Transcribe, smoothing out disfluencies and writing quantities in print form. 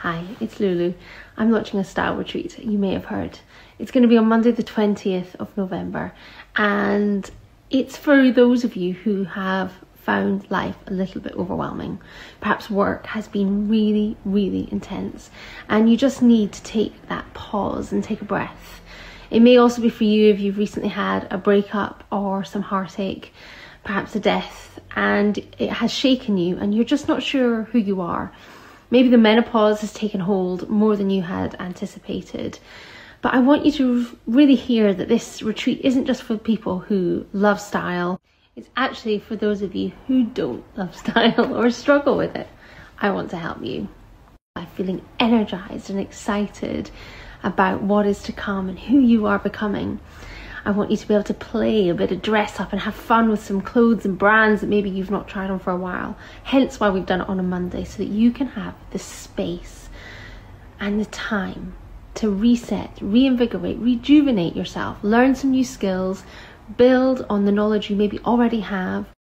Hi, it's Loulou. I'm launching a style retreat, you may have heard. It's going to be on Monday the 20th of November, and it's for those of you who have found life a little bit overwhelming. Perhaps work has been really intense and you just need to take that pause and take a breath. It may also be for you if you've recently had a breakup or some heartache, perhaps a death, and it has shaken you and you're just not sure who you are. Maybe the menopause has taken hold more than you had anticipated. But I want you to really hear that this retreat isn't just for people who love style. It's actually for those of you who don't love style or struggle with it. I want to help you. I'm feeling energized and excited about what is to come and who you are becoming. I want you to be able to play a bit of dress up and have fun with some clothes and brands that maybe you've not tried on for a while. Hence why we've done it on a Monday, so that you can have the space and the time to reset, reinvigorate, rejuvenate yourself, learn some new skills, build on the knowledge you maybe already have,